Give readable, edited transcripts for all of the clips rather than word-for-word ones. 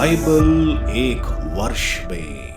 Bible एक वर्ष में।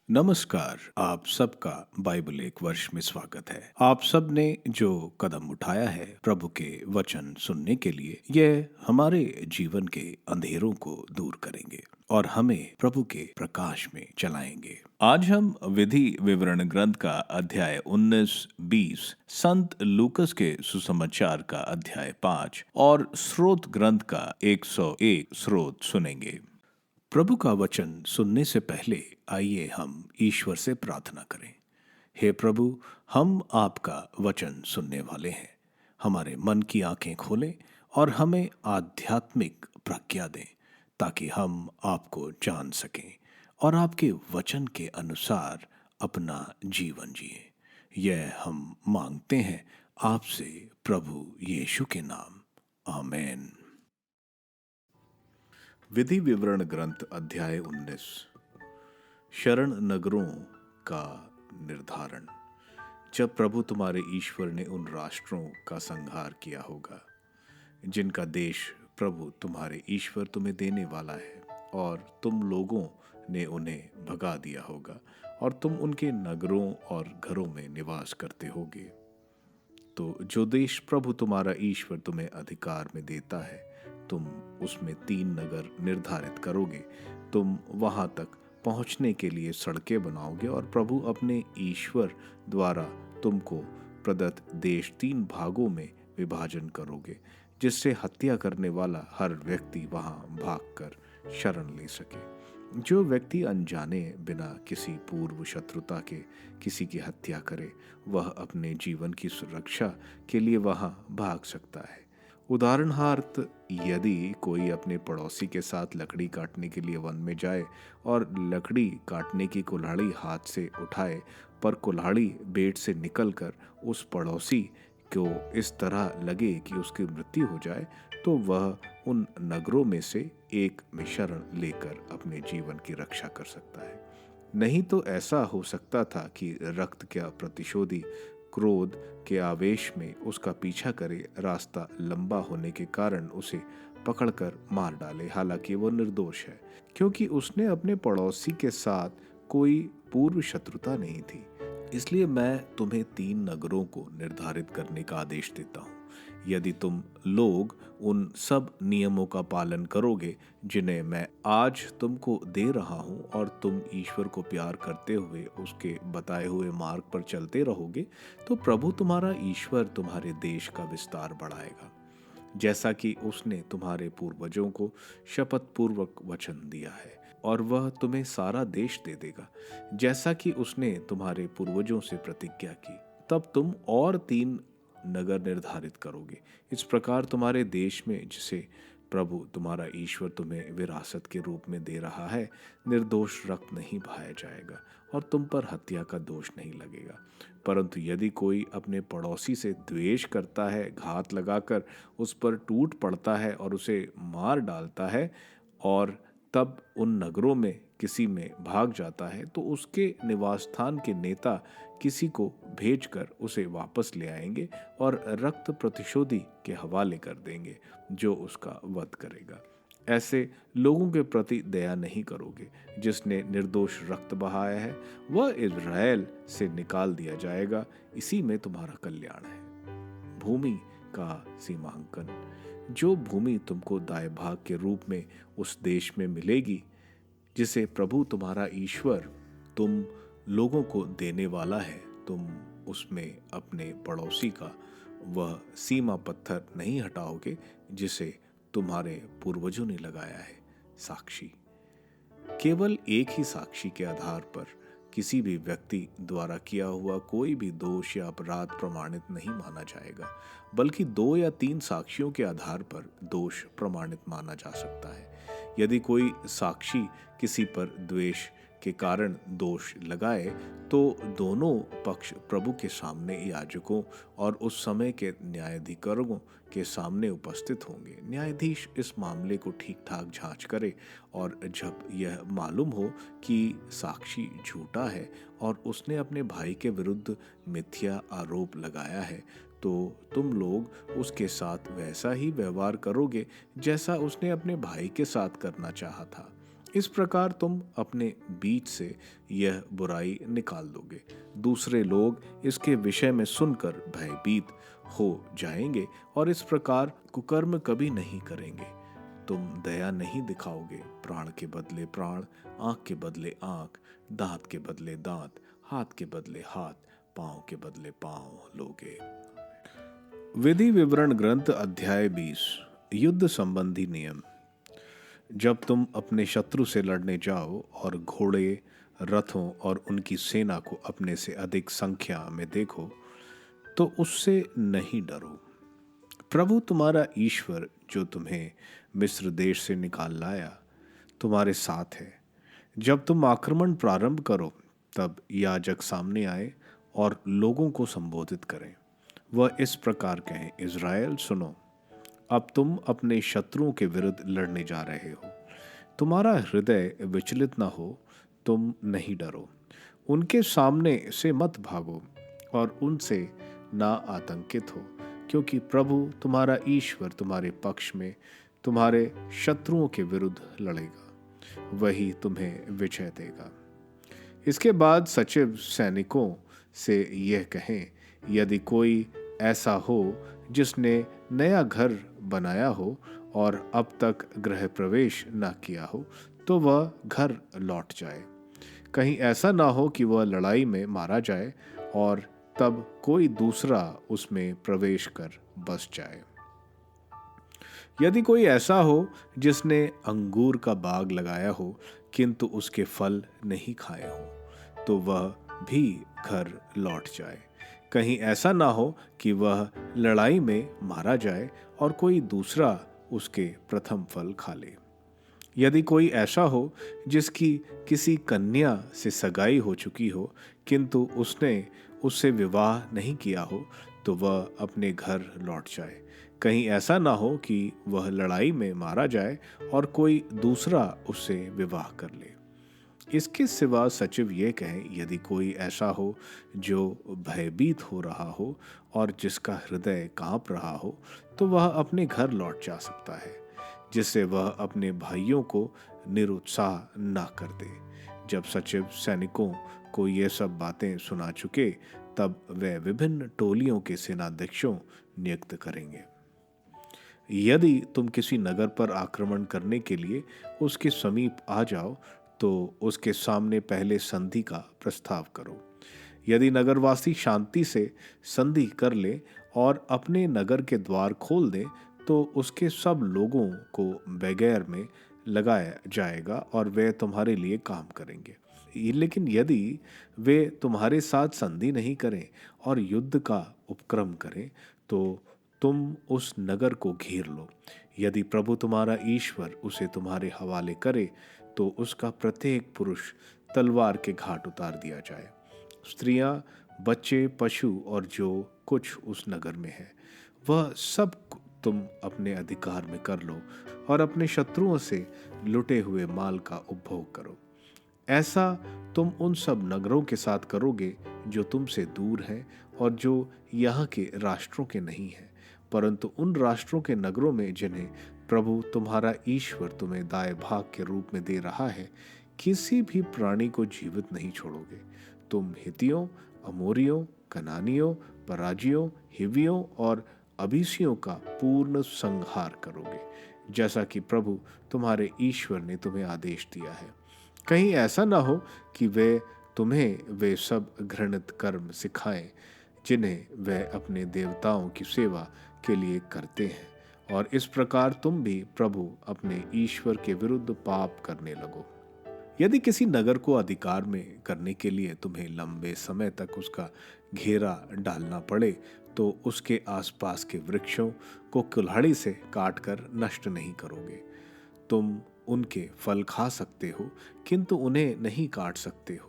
नमस्कार, आप सबका बाइबल एक वर्ष में स्वागत है। आप सब ने जो कदम उठाया है प्रभु के वचन सुनने के लिए, यह हमारे जीवन के अंधेरों को दूर करेंगे और हमें प्रभु के प्रकाश में चलाएंगे। आज हम विधि विवरण ग्रंथ का अध्याय 19-20, संत लूकस के सुसमाचार का अध्याय 5 और स्रोत ग्रंथ का 101 स्रोत सुनेंगे। प्रभु का वचन सुनने से पहले आइए हम ईश्वर से प्रार्थना करें। हे प्रभु, हम आपका वचन सुनने वाले हैं। हमारे मन की आंखें खोलें और हमें आध्यात्मिक प्रज्ञा दें ताकि हम आपको जान सकें और आपके वचन के अनुसार अपना जीवन जिए। यह हम मांगते हैं आपसे प्रभु यीशु के नाम, आमीन। विधि विवरण ग्रंथ अध्याय 19, शरण नगरों का निर्धारण। जब प्रभु तुम्हारे ईश्वर ने उन राष्ट्रों का संहार किया होगा जिनका देश प्रभु तुम्हारे ईश्वर तुम्हें देने वाला है, और तुम लोगों ने उन्हें भगा दिया होगा और तुम उनके नगरों और घरों में निवास करते होगे, तो जो देश प्रभु तुम्हारा ईश्वर तुम्हें अधिकार में देता है, तुम उसमें 3 नगर निर्धारित करोगे। तुम वहां तक पहुंचने के लिए सड़कें बनाओगे और प्रभु अपने ईश्वर द्वारा तुमको प्रदत्त देश 3 भागों में विभाजन करोगे, जिससे हत्या करने वाला हर व्यक्ति वहां भागकर शरण ले सके। जो व्यक्ति अनजाने बिना किसी पूर्व शत्रुता के किसी की हत्या करे, वह अपने जीवन की सुरक्षा के लिए वहां भाग सकता है। उदाहरणार्थ, यदि कोई अपने पड़ोसी के साथ लकड़ी काटने के लिए वन में जाए और लकड़ी काटने की कुल्हाड़ी हाथ से उठाए, पर कुल्हाड़ी बेट से निकलकर उस पड़ोसी को इस तरह लगे कि उसकी मृत्यु हो जाए, तो वह उन नगरों में से एक में शरण लेकर अपने जीवन की रक्षा कर सकता है। नहीं तो ऐसा हो सकता था कि रक्त का प्रतिशोधी क्रोध के आवेश में उसका पीछा करे, रास्ता लंबा होने के कारण उसे पकड़कर मार डाले, हालांकि वो निर्दोष है, क्योंकि उसने अपने पड़ोसी के साथ कोई पूर्व शत्रुता नहीं थी। इसलिए मैं तुम्हें 3 नगरों को निर्धारित करने का आदेश देता हूँ। यदि तुम लोग उन सब नियमों का पालन करोगे जिन्हें मैं आज तुमको दे रहा हूँ, और तुम ईश्वर को प्यार करते हुए उसके बताए हुए मार्ग पर चलते रहोगे, तो प्रभु तुम्हारा ईश्वर तुम्हारे देश का विस्तार बढ़ाएगा, जैसा कि उसने तुम्हारे पूर्वजों को शपथ पूर्वक वचन दिया है, और वह तुम्हें सारा देश दे देगा, जैसा कि उसने तुम्हारे पूर्वजों से प्रतिज्ञा की। तब तुम और 3 नगर निर्धारित करोगे। इस प्रकार तुम्हारे देश में, जिसे प्रभु तुम्हारा ईश्वर तुम्हें विरासत के रूप में दे रहा है, निर्दोष रक्त नहीं बहाया जाएगा और तुम पर हत्या का दोष नहीं लगेगा। परंतु यदि कोई अपने पड़ोसी से द्वेष करता है, घात लगाकर उस पर टूट पड़ता है और उसे मार डालता है, और तब उन नगरों में किसी में भाग जाता है, तो उसके निवास स्थान के नेता किसी को भेजकर उसे वापस ले आएंगे और रक्त प्रतिशोधी के हवाले कर देंगे, जो उसका वध करेगा। ऐसे लोगों के प्रति दया नहीं करोगे। जिसने निर्दोष रक्त बहाया है, वह इज़राइल से निकाल दिया जाएगा। इसी में तुम्हारा कल्याण है। भूमि का सीमांकन। जो भूमि तुमको दाएं भाग के रूप में उस देश में मिलेगी, जिसे प्रभु तुम्हारा ईश्वर तुम लोगों को देने वाला है, तुम उसमें अपने पड़ोसी का वह सीमा पत्थर नहीं हटाओगे जिसे तुम्हारे पूर्वजों ने लगाया है। साक्षी। केवल एक ही साक्षी के आधार पर किसी भी व्यक्ति द्वारा किया हुआ कोई भी दोष या अपराध प्रमाणित नहीं माना जाएगा, बल्कि 2 या 3 साक्षियों के आधार पर दोष प्रमाणित माना जा सकता है। यदि कोई साक्षी किसी पर द्वेष के कारण दोष लगाए, तो दोनों पक्ष प्रभु के सामने याजकों और उस समय के न्यायाधिकरणों के सामने उपस्थित होंगे। न्यायाधीश इस मामले को ठीक ठाक जांच करे, और जब यह मालूम हो कि साक्षी झूठा है और उसने अपने भाई के विरुद्ध मिथ्या आरोप लगाया है, तो तुम लोग उसके साथ वैसा ही व्यवहार करोगे जैसा उसने अपने भाई के साथ करना चाहा था। इस प्रकार तुम अपने बीच से यह बुराई निकाल दोगे। दूसरे लोग इसके विषय में सुनकर भयभीत हो जाएंगे और इस प्रकार कुकर्म कभी नहीं करेंगे। तुम दया नहीं दिखाओगे। प्राण के बदले प्राण, आंख के बदले आंख, दांत के बदले दांत, हाथ के बदले हाथ, पांव के बदले पांव लोगे। विधि विवरण ग्रंथ अध्याय 20। युद्ध संबंधी नियम। जब तुम अपने शत्रु से लड़ने जाओ और घोड़े, रथों और उनकी सेना को अपने से अधिक संख्या में देखो तो उससे नहीं डरो। प्रभु तुम्हारा ईश्वर जो तुम्हें मिस्र देश से निकाल लाया तुम्हारे साथ है। जब तुम आक्रमण प्रारंभ करो तब याजक सामने आए और लोगों को संबोधित करें। वह इस प्रकार कहें, इज़राइल सुनो, अब तुम अपने शत्रुओं के विरुद्ध लड़ने जा रहे हो। तुम्हारा हृदय विचलित न हो, तुम नहीं डरो। उनके सामने से मत भागो और उनसे ना आतंकित हो, क्योंकि प्रभु तुम्हारा ईश्वर तुम्हारे पक्ष में तुम्हारे शत्रुओं के विरुद्ध लड़ेगा, वही तुम्हें विजय देगा। इसके बाद सचिव सैनिकों से यह कहें, यदि कोई ऐसा हो जिसने नया घर बनाया हो और अब तक गृह प्रवेश न किया हो तो वह घर लौट जाए। कहीं ऐसा ना हो कि वह लड़ाई में मारा जाए और तब कोई दूसरा उसमें प्रवेश कर बस जाए। यदि कोई ऐसा हो जिसने अंगूर का बाग लगाया हो किंतु उसके फल नहीं खाए हो तो वह भी घर लौट जाए। कहीं ऐसा ना हो कि वह लड़ाई में मारा जाए और कोई दूसरा उसके प्रथम फल खा ले। यदि कोई ऐसा हो जिसकी किसी कन्या से सगाई हो चुकी हो किंतु उसने उससे विवाह नहीं किया हो तो वह अपने घर लौट जाए। कहीं ऐसा ना हो कि वह लड़ाई में मारा जाए और कोई दूसरा उससे विवाह कर ले। इसके सिवा सचिव ये कहें, यदि कोई ऐसा हो जो भयभीत हो रहा हो और जिसका हृदय कांप रहा हो तो वह अपने घर लौट जा सकता है, जिससे वह अपने भाइयों को निरुत्साह ना कर दे। जब सचिव सैनिकों को ये सब बातें सुना चुके तब वे विभिन्न टोलियों के सेनाध्यक्षों नियुक्त करेंगे। यदि तुम किसी नगर पर आक्रमण करने के लिए उसके समीप आ जाओ तो उसके सामने पहले संधि का प्रस्ताव करो। यदि नगरवासी शांति से संधि कर ले और अपने नगर के द्वार खोल दे तो उसके सब लोगों को बगैर में लगाया जाएगा और वे तुम्हारे लिए काम करेंगे। लेकिन यदि वे तुम्हारे साथ संधि नहीं करें और युद्ध का उपक्रम करें तो तुम उस नगर को घेर लो। यदि प्रभु तुम्हारा ईश्वर उसे तुम्हारे हवाले करे तो उसका प्रत्येक पुरुष तलवार के घाट उतार दिया जाए। स्त्रियां, बच्चे, पशु और जो कुछ उस नगर में है वह सब तुम अपने अधिकार में कर लो और अपने शत्रुओं से लुटे हुए माल का उपभोग करो। ऐसा तुम उन सब नगरों के साथ करोगे जो तुमसे दूर हैं और जो यहाँ के राष्ट्रों के नहीं हैं, परंतु उन राष्ट्रों के नगरों में जिन्हें प्रभु तुम्हारा ईश्वर तुम्हें दाएं भाग के रूप में दे रहा है, किसी भी प्राणी को जीवित नहीं छोड़ोगे। तुम हित्तियों, अमोरियों, कनानियों, पराजियों, हिवियों और अबीसियों का पूर्ण संहार करोगे, जैसा कि प्रभु तुम्हारे ईश्वर ने तुम्हें आदेश दिया है। कहीं ऐसा ना हो कि वे तुम्हें वे सब घृणित कर्म सिखाएं जिन्हें वे अपने देवताओं की सेवा के लिए करते हैं और इस प्रकार तुम भी प्रभु अपने ईश्वर के विरुद्ध पाप करने लगो। यदि किसी नगर को अधिकार में करने के लिए तुम्हें लंबे समय तक उसका घेरा डालना पड़े तो उसके आसपास के वृक्षों को कुल्हाड़ी से काटकर नष्ट नहीं करोगे। तुम उनके फल खा सकते हो किंतु उन्हें नहीं काट सकते हो।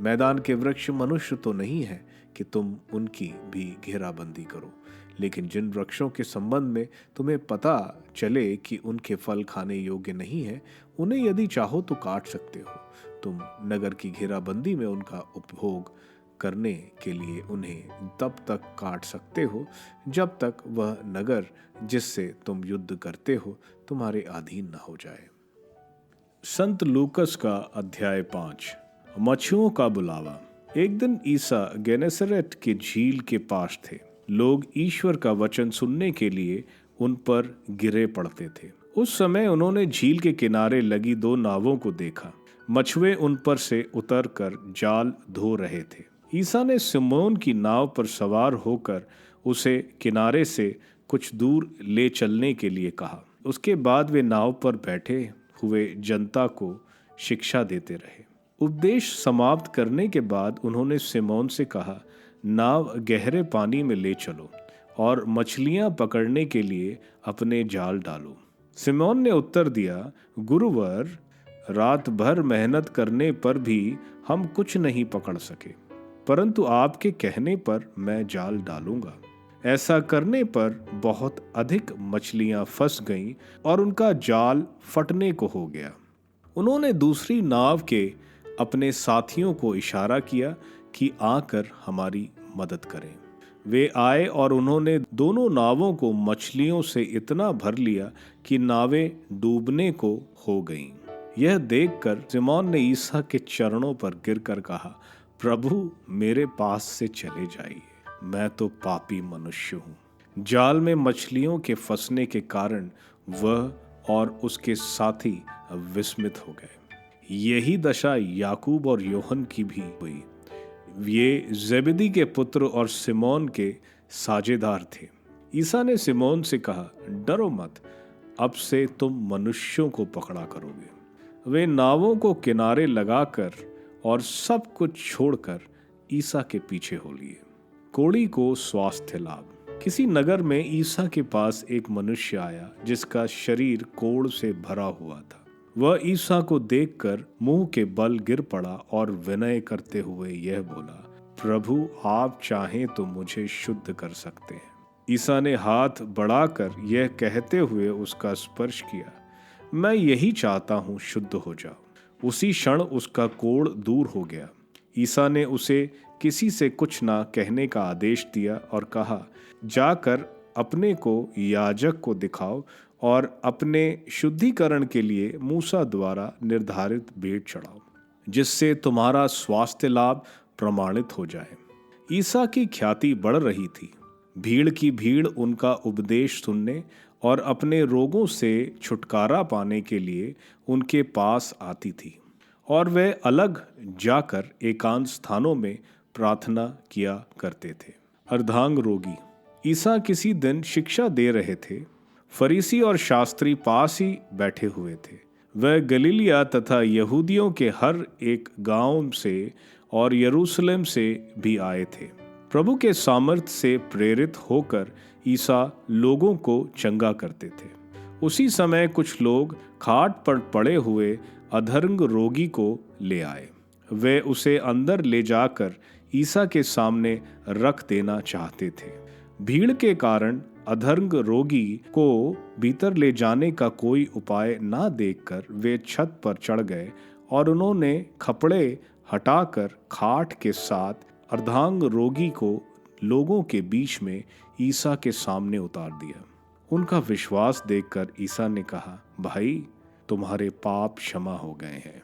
मैदान के वृक्ष मनुष्य तो नहीं है कि तुम उनकी भी घेराबंदी करो, लेकिन जिन वृक्षों के संबंध में तुम्हें पता चले कि उनके फल खाने योग्य नहीं है, उन्हें यदि चाहो तो काट सकते हो। तुम नगर की घेराबंदी में उनका उपभोग करने के लिए उन्हें तब तक काट सकते हो जब तक वह नगर जिससे तुम युद्ध करते हो तुम्हारे अधीन न हो जाए। संत लूकस का अध्याय 5। मछुओं का बुलावा। एक दिन ईसा गेनेसरेत की झील के पास थे। लोग ईश्वर का वचन सुनने के लिए उन पर गिरे पड़ते थे। उस समय उन्होंने झील के किनारे लगी 2 नावों को देखा। मछुए उन पर से उतरकर जाल धो रहे थे। ईसा ने सिमोन की नाव पर सवार होकर उसे किनारे से कुछ दूर ले चलने के लिए कहा। उसके बाद वे नाव पर बैठे हुए जनता को शिक्षा देते रहे। उपदेश समाप्त करने के बाद उन्होंने सिमोन से कहा, नाव गहरे पानी में ले चलो और मछलियां पकड़ने के लिए अपने जाल डालो। सिमोन ने उत्तर दिया, गुरुवर, रात भर मेहनत करने पर भी हम कुछ नहीं पकड़ सके, परंतु आपके कहने पर मैं जाल डालूंगा। ऐसा करने पर बहुत अधिक मछलियां फंस गईं और उनका जाल फटने को हो गया। उन्होंने दूसरी नाव के अपने साथियों को इशारा किया कि आकर हमारी मदद करें। वे आए और उन्होंने दोनों नावों को मछलियों से इतना भर लिया कि नावें डूबने को हो गईं। यह देखकर सिमोन ने ईसा के चरणों पर गिरकर कहा, प्रभु, मेरे पास से चले जाइए, मैं तो पापी मनुष्य हूँ। जाल में मछलियों के फंसने के कारण वह और उसके साथी विस्मित हो गए। यही दशा याकूब और योहन की भी हुई। ये जेबेदी के पुत्र और सिमोन के साझेदार थे। ईसा ने सिमोन से कहा, डरो मत, अब से तुम मनुष्यों को पकड़ा करोगे। वे नावों को किनारे लगाकर और सब कुछ छोड़कर ईसा के पीछे हो लिए। कोढ़ी को स्वास्थ्य लाभ। किसी नगर में ईसा के पास एक मनुष्य आया जिसका शरीर कोढ़ से भरा हुआ था। वह ईसा को देखकर मुंह के बल गिर पड़ा और विनय करते हुए यह बोला, प्रभु, आप चाहें तो मुझे शुद्ध कर सकते हैं। ईसा ने हाथ बढ़ाकर यह कहते हुए उसका स्पर्श किया, मैं यही चाहता हूं, शुद्ध हो जाओ। उसी क्षण उसका कोढ़ दूर हो गया। ईसा ने उसे किसी से कुछ ना कहने का आदेश दिया और कहा, जाकर अपने को याजक को दिखाओ और अपने शुद्धिकरण के लिए मूसा द्वारा निर्धारित भेंट चढ़ाओ, जिससे तुम्हारा स्वास्थ्य लाभ प्रमाणित हो जाए। ईसा की ख्याति बढ़ रही थी। भीड़ की भीड़ उनका उपदेश सुनने और अपने रोगों से छुटकारा पाने के लिए उनके पास आती थी, और वे अलग जाकर एकांत स्थानों में प्रार्थना किया करते थे। अर्धांग रोगी। ईसा किसी दिन शिक्षा दे रहे थे। फरीसी और शास्त्री पास ही बैठे हुए थे। वह गलीलिया तथा यहूदियों के हर एक गांव से और यरूशलेम से भी आए थे। प्रभु के सामर्थ्य से प्रेरित होकर ईसा लोगों को चंगा करते थे। उसी समय कुछ लोग खाट पर पड़े हुए अधर्ंग रोगी को ले आए। वे उसे अंदर ले जाकर ईसा के सामने रख देना चाहते थे। भीड़ के कारण अधर्ंग रोगी को भीतर ले जाने का कोई उपाय ना देखकर वे छत पर चढ़ गए और उन्होंने कपड़े हटाकर खाट के साथ अर्धांग रोगी को लोगों के बीच में ईसा के सामने उतार दिया। उनका विश्वास देखकर ईसा ने कहा, भाई, तुम्हारे पाप क्षमा हो गए हैं।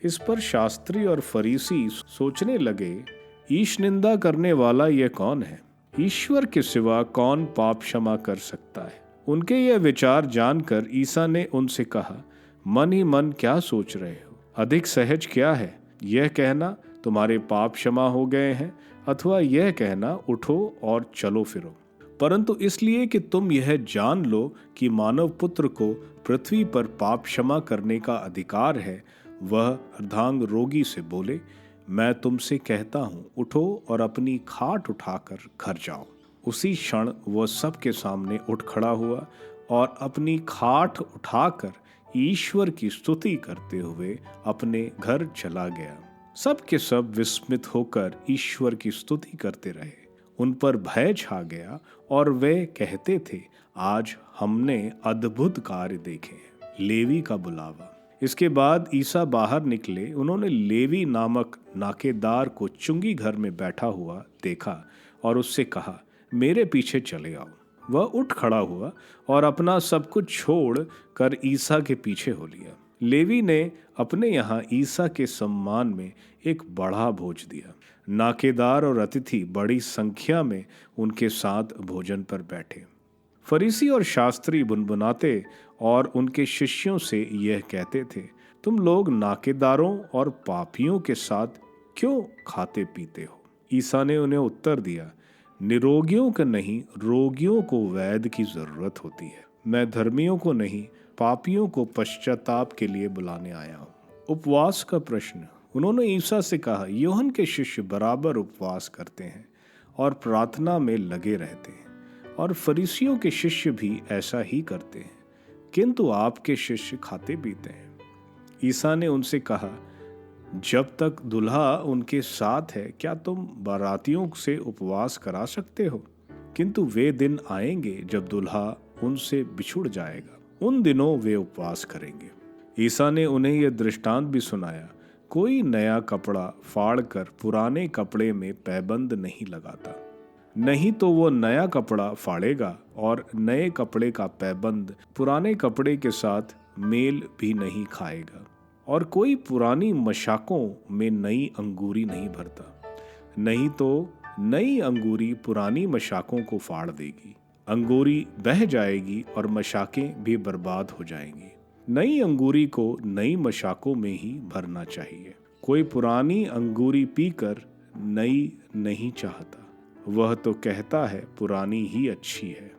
इस पर शास्त्री और फरीसी सोचने लगे, ईश निंदा करने वाला यह कौन है? ईश्वर के सिवा कौन पाप क्षमा कर सकता है? उनके यह विचार जानकर ईसा ने उनसे कहा, मन ही मन क्या सोच रहे हो? अधिक सहज क्या है, यह कहना तुम्हारे पाप क्षमा हो गए हैं, अथवा यह कहना उठो और चलो फिरो? परंतु इसलिए कि तुम यह जान लो कि मानव पुत्र को पृथ्वी पर पाप क्षमा करने का अधिकार है, वह अर्धांग रोगी से बोले, मैं तुमसे कहता हूँ, उठो और अपनी खाट उठाकर घर जाओ। उसी क्षण वह सबके सामने उठ खड़ा हुआ और अपनी खाट उठाकर ईश्वर की स्तुति करते हुए अपने घर चला गया। सब के सब विस्मित होकर ईश्वर की स्तुति करते रहे। उन पर भय छा गया और वे कहते थे, आज हमने अद्भुत कार्य देखे हैं। लेवी का बुलावा। इसके बाद ईसा बाहर निकले। उन्होंने लेवी नामक नाकेदार को चुंगी घर में बैठा हुआ देखा और उससे कहा, मेरे पीछे चले आओ। वह उठ खड़ा हुआ और अपना सब कुछ छोड़ कर ईसा के पीछे हो लिया। लेवी ने अपने यहाँ ईसा के सम्मान में एक बड़ा भोज दिया। नाकेदार और अतिथि बड़ी संख्या में उनके साथ भोजन पर बैठे। फरीसी और शास्त्री बुनबुनाते और उनके शिष्यों से यह कहते थे, तुम लोग नाकेदारों और पापियों के साथ क्यों खाते पीते हो? ईसा ने उन्हें उत्तर दिया, निरोगियों को नहीं, रोगियों को वैद्य की जरूरत होती है। मैं धर्मियों को नहीं, पापियों को पश्चाताप के लिए बुलाने आया हूँ। उपवास का प्रश्न। उन्होंने ईसा से कहा, यूहन्ना के शिष्य बराबर उपवास करते हैं और प्रार्थना में लगे रहते हैं, और फरीसियों के शिष्य भी ऐसा ही करते हैं, किंतु आपके शिष्य खाते पीते हैं। ईसा ने उनसे कहा, जब तक दुल्हा उनके साथ है, क्या तुम बारातियों से उपवास करा सकते हो? किंतु वे दिन आएंगे जब दुल्हा उनसे बिछुड़ जाएगा, उन दिनों वे उपवास करेंगे। ईसा ने उन्हें यह दृष्टांत भी सुनाया, कोई नया कपड़ा फाड़कर पुराने कपड़े में पैबंद नहीं लगाता, नहीं तो वो नया कपड़ा फाड़ेगा और नए कपड़े का पैबंद पुराने कपड़े के साथ मेल भी नहीं खाएगा। और कोई पुरानी मशाकों में नई अंगूरी नहीं भरता, नहीं तो नई अंगूरी पुरानी मशाकों को फाड़ देगी, अंगूरी बह जाएगी और मशाकें भी बर्बाद हो जाएंगी। नई अंगूरी को नई मशाकों में ही भरना चाहिए। कोई पुरानी अंगूरी पीकर नई नहीं चाहता, वह तो कहता है पुरानी ही अच्छी है।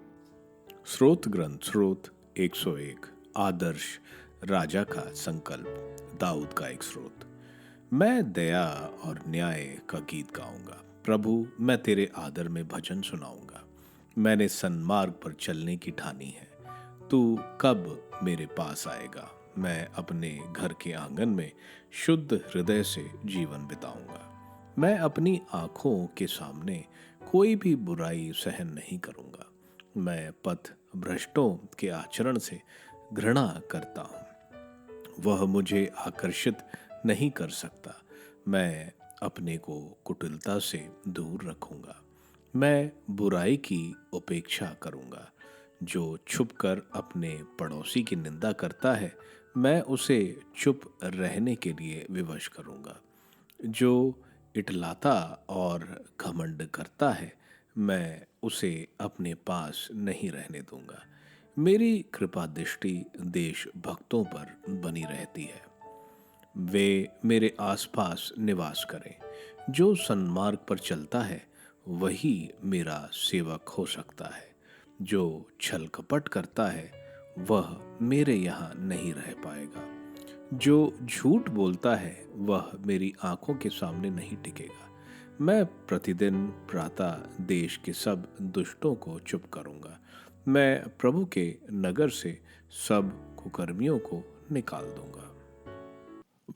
स्रोत ग्रंथ स्रोत 101। आदर्श राजा का संकल्प दाऊद का एक स्रोत। मैं दया और न्याय का गीत गाऊंगा, प्रभु मैं तेरे आदर में भजन सुनाऊंगा। मैंने सन्मार्ग पर चलने की ठानी है, तू कब मेरे पास आएगा? मैं अपने घर के आंगन में शुद्ध हृदय से जीवन बिताऊंगा। मैं अपनी आंखों के सामने कोई भी बुराई सहन नहीं करूंगा। मैं पथ भ्रष्टों के आचरण से घृणा करता हूँ, वह मुझे आकर्षित नहीं कर सकता। मैं अपने को कुटिलता से दूर रखूंगा। मैं बुराई की उपेक्षा करूंगा। जो छुपकर अपने पड़ोसी की निंदा करता है, मैं उसे चुप रहने के लिए विवश करूंगा। जो इटलाता और घमंड करता है, मैं उसे अपने पास नहीं रहने दूंगा। मेरी कृपा दृष्टि देश भक्तों पर बनी रहती है, वे मेरे आसपास निवास करें। जो सन्मार्ग पर चलता है वही मेरा सेवक हो सकता है। जो छल कपट करता है वह मेरे यहाँ नहीं रह पाएगा। जो झूठ बोलता है वह मेरी आंखों के सामने नहीं टिकेगा। मैं प्रतिदिन प्रातः देश के सब दुष्टों को चुप करूंगा। मैं प्रभु के नगर से सब कुकर्मियों को निकाल दूंगा।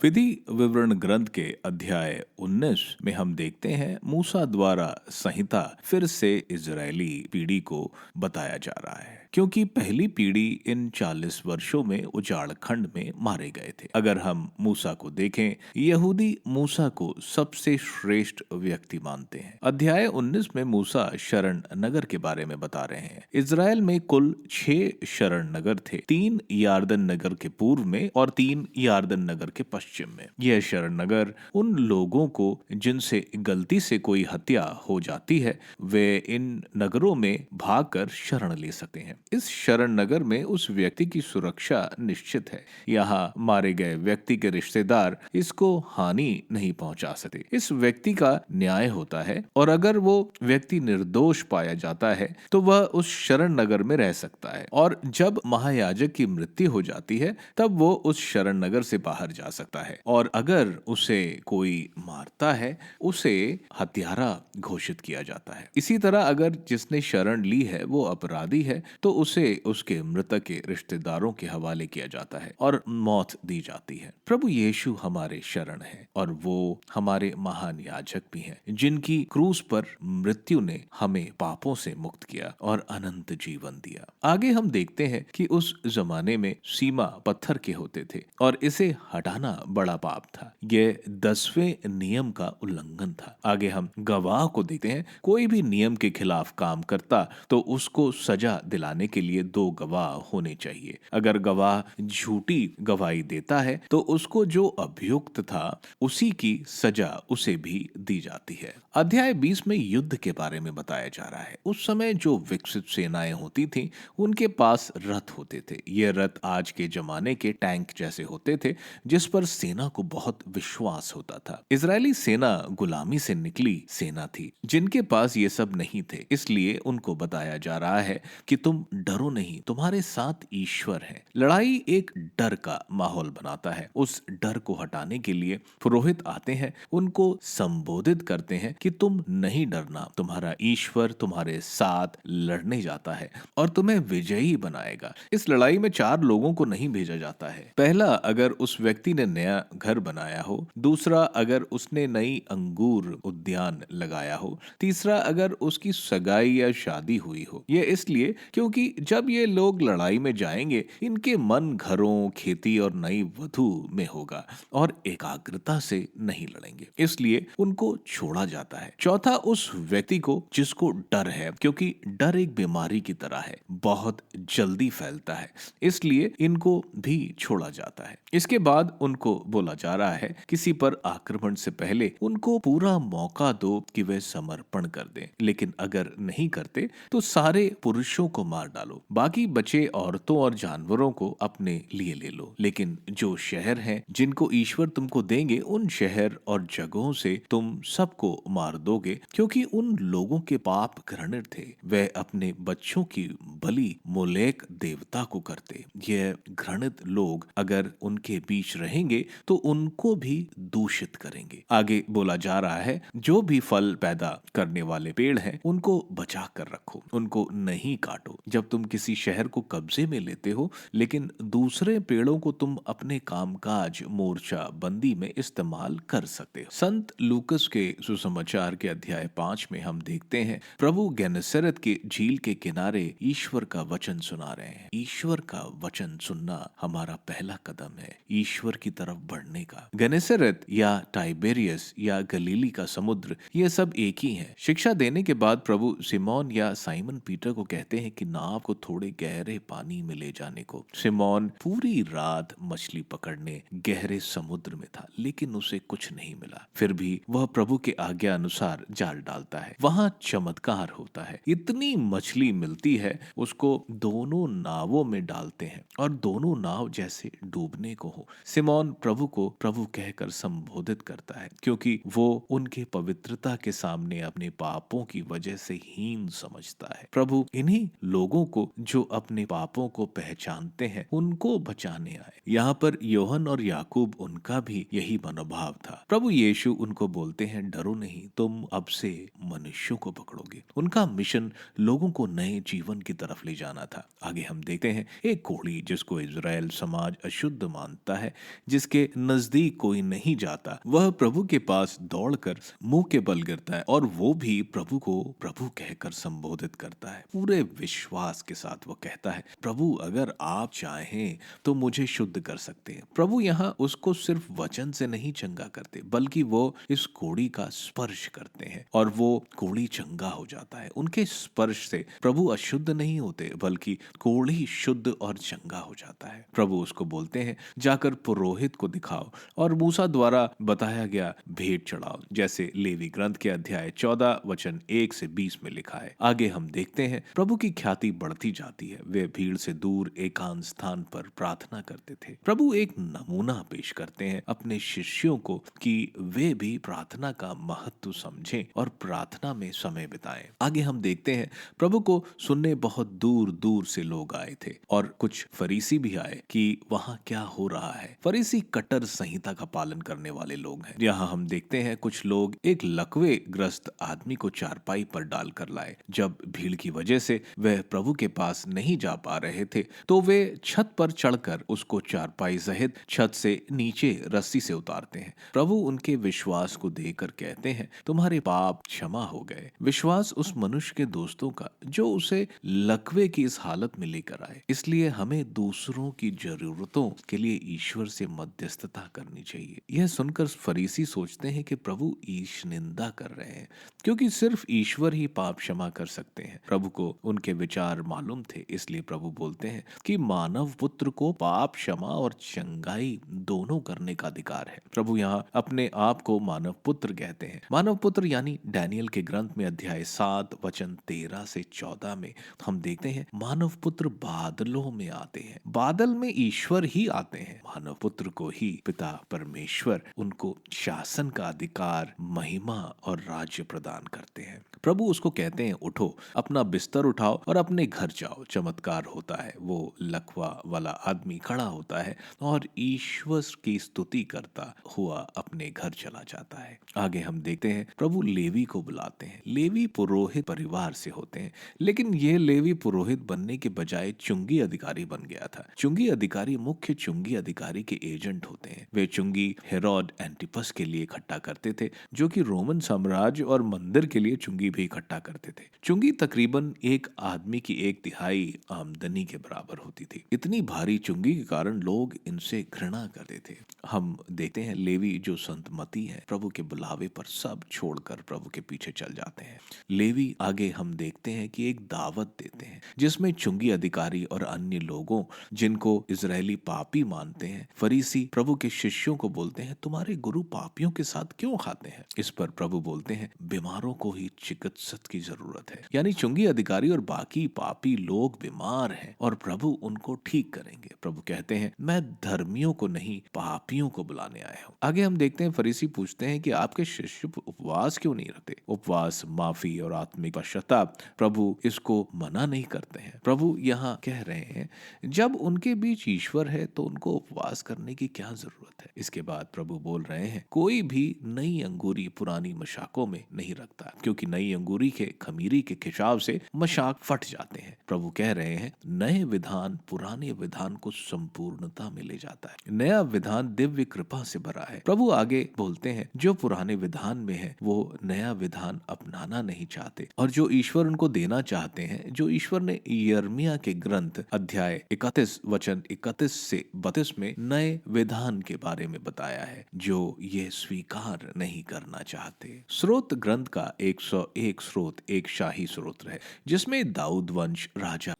विधि विवरण ग्रंथ के अध्याय 19 में हम देखते हैं मूसा द्वारा संहिता फिर से इजरायली पीढ़ी को बताया जा रहा है, क्योंकि पहली पीढ़ी इन 40 वर्षों में उजाड़ खंड में मारे गए थे। अगर हम मूसा को देखें, यहूदी मूसा को सबसे श्रेष्ठ व्यक्ति मानते हैं। अध्याय 19 में मूसा शरण नगर के बारे में बता रहे हैं। इजराइल में कुल 6 शरण नगर थे, 3 यार्दन नगर के पूर्व में और 3 यार्दन नगर के पश्चिम में। यह शरण नगर उन लोगों को जिनसे गलती से कोई हत्या हो जाती है, वे इन नगरों में भागकर शरण ले सकते हैं। इस शरण नगर में उस व्यक्ति की सुरक्षा निश्चित है। यहाँ मारे गए व्यक्ति के रिश्तेदार इसको हानि नहीं पहुंचा सकते। इस व्यक्ति का न्याय होता है और अगर वो व्यक्ति निर्दोष पाया जाता है तो वह उस शरण नगर में रह सकता है, और जब महायाजक की मृत्यु हो जाती है तब वो उस शरण नगर से बाहर जा सकता करता है, और अगर उसे कोई मारता है उसे हत्यारा घोषित किया जाता है। इसी तरह अगर जिसने शरण ली है वो अपराधी है तो उसे उसके मृतक के रिश्तेदारों के हवाले किया जाता है और मौत दी जाती है। प्रभु यीशु हमारे शरण है और वो हमारे महान याजक भी हैं, जिनकी क्रूस पर मृत्यु ने हमें पापों से मुक्त किया और अनंत जीवन दिया। आगे हम देखते हैं कि उस जमाने में सीमा पत्थर के होते थे और इसे हटाना बड़ा पाप था। यह 10वें नियम का उल्लंघन था। आगे हम गवाह को देखते हैं। कोई भी नियम के खिलाफ काम करता तो उसको सजा दिलाने के लिए 2 गवाह होने चाहिए। अगर गवाह झूठी गवाही देता है तो उसको जो अभियुक्त था उसी की सजा उसे भी दी जाती है। अध्याय 20 में युद्ध के बारे में बताया जा रहा है। उस समय जो विकसित सेनाएं होती थीं, उनके पास रथ होते थे। ये रथ आज के जमाने के टैंक जैसे होते थे, जिस पर सेना को बहुत विश्वास होता था। इजरायली सेना गुलामी से निकली सेना थी, जिनके पास ये सब नहीं थे। इसलिए उनको बताया जा रहा है कि तुम डरो नहीं, तुम्हारे साथ ईश्वर है। लड़ाई एक डर का माहौल बनाता है। उस डर को हटाने के लिए पुरोहित आते हैं, उनको संबोधित करते हैं कि तुम नहीं डरना, तुम्हारा ईश्वर तुम्हारे साथ लड़ने जाता है और तुम्हें विजयी बनाएगा। इस लड़ाई में 4 लोगों को नहीं भेजा जाता है। पहला, अगर उस व्यक्ति ने नया घर बनाया हो। दूसरा, अगर उसने नई अंगूर उद्यान लगाया हो। तीसरा, अगर उसकी सगाई या शादी हुई हो। यह इसलिए क्योंकि जब ये लोग लड़ाई में जाएंगे, इनके मन घरों, खेती और नई वधु में होगा और एकाग्रता से नहीं लड़ेंगे, इसलिए उनको छोड़ा जाता है। चौथा, उस व्यक्ति को जिसको डर है, क्योंकि डर एक बीमारी की तरह है, बहुत जल्दी फैलता है, इसलिए इनको भी छोड़ा जाता है। इसके बाद उनको बोला जा रहा है किसी पर आक्रमण से पहले उनको पूरा मौका दो कि वे समर्पण कर दें, लेकिन अगर नहीं करते तो सारे पुरुषों को मार डालो, बाकी बचे औरतों और जानवरों को अपने लिए ले लो। लेकिन जो शहर हैं जिनको ईश्वर तुमको देंगे, उन शहर और जगहों से तुम सबको मार दोगे, क्योंकि उन लोगों के पाप घृणित थे। वे अपने बच्चों की बलि मोलेक देवता को करते। यह घृणित लोग अगर उनके बीच रहेंगे तो उनको भी दूषित करेंगे। आगे बोला जा रहा है, जो भी फल पैदा करने वाले पेड़ हैं उनको बचा कर रखो, उनको नहीं काटो। जब तुम किसी शहर को कब्जे में लेते हो, लेकिन दूसरे पेड़ों को तुम अपने कामकाज मोर्चा बंदी में इस्तेमाल कर सकते हो। संत लूकस के सुसमाचार के अध्याय 5 में हम देखते हैं, प्रभु गेनेसरेत के झील के किनारे ईश्वर का वचन सुना रहे हैं। ईश्वर का वचन सुनना हमारा पहला कदम है ईश्वर की तरफ बढ़ने का। गेनेसरेत या टाइबेरियस या गलीली का समुद्र, ये सब एक ही है। शिक्षा देने के बाद प्रभु सिमोन या साइमन पीटर को कहते हैं कि नाव को थोड़े गहरे पानी में ले जाने को। सिमोन पूरी रात मछली पकड़ने गहरे समुद्र में था, लेकिन उसे कुछ नहीं मिला। फिर भी वह प्रभु के आज्ञा अनुसार जाल डालता है। वहां चमत्कार होता है, इतनी मछली मिलती है, उसको दोनों नावों में डालते हैं और दोनों नाव जैसे डूबने को हो। सिमोन प्रभु को प्रभु कहकर संबोधित करता है, क्योंकि वो उनके पवित्रता के सामने अपने पापों की वजह से हीन समझता है। प्रभु इन्हीं लोगों को जो अपने पापों को पहचानते हैं उनको बचाने आए। यहाँ पर योहन और याकूब, उनका भी यही मनोभाव था। प्रभु यीशु उनको बोलते हैं, डरो नहीं, तुम अब से मनुष्यों को पकड़ोगे। उनका मिशन लोगों को नए जीवन की तरफ ले जाना था। आगे हम देखते हैं, एक कोढ़ी जिसको इजराइल समाज अशुद्ध मानता है, जिसके नजदीक कोई नहीं जाता, वह प्रभु के पास दौड़कर मुंह के बल गिरता है और वो भी प्रभु को प्रभु कहकर संबोधित करता है। पूरे विश्वास के साथ वो कहता है, प्रभु अगर आप चाहें तो मुझे शुद्ध कर सकते हैं। प्रभु यहाँ उसको सिर्फ वचन से नहीं चंगा करते, बल्कि वो इस कोढ़ी का स्पर्श करते हैं और वो कोढ़ी चंगा हो जाता है। उनके स्पर्श से प्रभु अशुद्ध नहीं होते, बल्कि कोढ़ी शुद्ध और चंगा हो जाता है। प्रभु उसको बोलते हैं, जाकर पुरोहित को दिखाओ और मूसा द्वारा बताया गया भेंट चढ़ाओ, जैसे लेवी ग्रंथ के अध्याय 14 वचन 1 से 20 में लिखा है। आगे हम देखते हैं, प्रभु की ख्याति बढ़ती जाती है। वे भीड़ से दूर एकांत स्थान पर प्रार्थना करते थे। प्रभु एक नमूना पेश करते हैं अपने शिष्यों को कि वे भी प्रार्थना का महत्व समझें और प्रार्थना में समय बिताएं। आगे हम देखते हैं, प्रभु को सुनने बहुत दूर दूर से लोग आए थे और कुछ फरीसी भी आए कि वहां क्या हो रहा है। फरीसी कट्टर संहिता का पालन करने वाले लोग हैं। यहाँ हम देखते हैं कुछ लोग एक लकवे ग्रस्त आदमी को चारपाई पर डालकर लाए। जब भीड़ की वजह से वह प्रभु के पास नहीं जा पा रहे थे तो वे छत पर चढ़कर उसको चारपाई सहित छत से नीचे रस्सी से उतारते हैं। प्रभु उनके विश्वास को देखकर कहते हैं, तुम्हारे पाप क्षमा हो गए। विश्वास उस मनुष्य के दोस्तों का जो उसे लकवे की इस हालत में लेकर आए। इसलिए हमें दूसरों की जरूरतों के लिए ईश्वर से मध्यस्थता करनी चाहिए। यह सुनकर फरीसी सोचते हैं कि प्रभु ईश निंदा कर रहे हैं, क्योंकि सिर्फ ईश्वर ही पाप क्षमा कर सकते हैं। प्रभु को उनके विचार मालूम थे, इसलिए प्रभु बोलते हैं कि मानव पुत्र को पाप क्षमा और चंगाई दोनों करने का अधिकार है। प्रभु यहाँ अपने आप को मानव पुत्र कहते हैं। मानव पुत्र यानी डैनियल के ग्रंथ में अध्याय 7 वचन 13 से 14 में हम देखते हैं मानव पुत्र बादलों में आते हैं। बादल में ईश्वर ही आते हैं। मानव पुत्र को ही पिता परमेश्वर उनको शासन का अधिकार, महिमा और राज्य प्रदान करते हैं। प्रभु उसको कहते हैं, उठो, अपना बिस्तर उठाओ और अपने घर जाओ। चमत्कार होता है, वो लकवा वाला आदमी खड़ा होता है और ईश्वर की स्तुति करता हुआ अपने घर चला जाता है। आगे हम देखते हैं प्रभु लेवी को बुलाते हैं। लेवी पुरोहित परिवार से होते हैं, लेकिन यह लेवी पुरोहित बनने के बजाय चुंगी अधिकारी बन गया था। चुंगी अधिकारी मुख्य चुंगी अधिकारी के एजेंट होते हैं। वे चुंगी हेरोड एंटिपस के लिए इकट्ठा करते थे, जो कि रोमन साम्राज्य और मंदिर के लिए चुंगी भी इकट्ठा करते थे। चुंगी तकरीबन एक आदमी की 1/3 आमदनी के बराबर होती थी। इतनी भारी चुंगी के कारण लोग इनसे घृणा करते थे। हम देखते हैं लेवी जो संतमती है, प्रभु के बुलावे पर सब छोड़कर प्रभु के पीछे चल जाते हैं। लेवी आगे हम देखते हैं कि एक दावत देते हैं जिसमें चुंगी अधिकारी और अन्य लोगों जिनको इजरायली पापी मानते हैं, फरीसी प्रभु के शिष्यों को बोलते हैं, तुम्हारे गुरु पापियों के साथ क्यों खाते हैं? इस पर प्रभु बोलते हैं, बीमारों को ही चिकित्सक की जरूरत है। यानी चुंगी अधिकारी और बाकी पापी लोग बीमार हैं और प्रभु उनको ठीक करेंगे। प्रभु कहते हैं, मैं धर्मियों को नहीं पापियों को बुलाने आया हूँ। आगे हम देखते हैं फरीसी पूछते हैं कि आपके शिष्य उपवास क्यों नहीं रखते? उपवास, माफी और आत्मिक पश्चाताप, प्रभु इसको मना नहीं करते हैं। प्रभु यहाँ कह रहे हैं जब उनके बीच ईश्वर है तो उनको उपवास करने की क्या जरूरत है। इसके बाद प्रभु बोल रहे हैं, कोई भी नई अंगूरी पुरानी मशाकों में नहीं रखता, क्योंकि नई अंगूरी के खमीरी के खिंचाव से मशाक फट जाते हैं। प्रभु कह रहे हैं नए विधान पुराने विधान को संपूर्णता में ले जाता है। नया विधान दिव्य कृपा से भरा है। प्रभु आगे बोलते हैं जो पुराने विधान में है वो नया विधान अपनाना नहीं चाहते, और जो ईश्वर उनको देना चाहते हैं, जो ईश्वर ने यिर्मयाह के ग्रंथ अध्याय 31 वचन 31 से 32 में नए विधान के बारे में बताया है, जो ये स्वीकार नहीं करना चाहते। स्रोत ग्रंथ का 101 स्रोत एक शाही स्रोत है जिसमें दाऊद वंश राजा।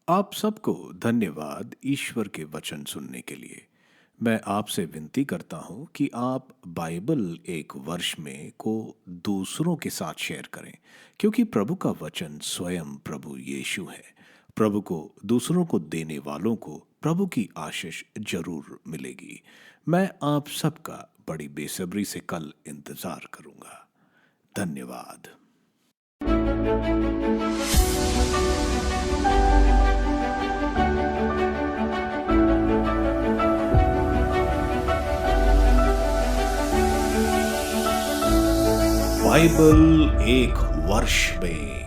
आप सबको धन्यवाद ईश्वर के वचन सुनने के लिए। मैं आपसे विनती करता हूं कि आप बाइबल एक वर्ष में को दूसरों के साथ शेयर करें, क्योंकि प्रभु का वचन स्वयं प्रभु यीशु है। प्रभु को दूसरों को देने वालों को प्रभु की आशीष जरूर मिलेगी। मैं आप सबका बड़ी बेसब्री से कल इंतजार करूंगा। धन्यवाद। बाइबल एक वर्ष में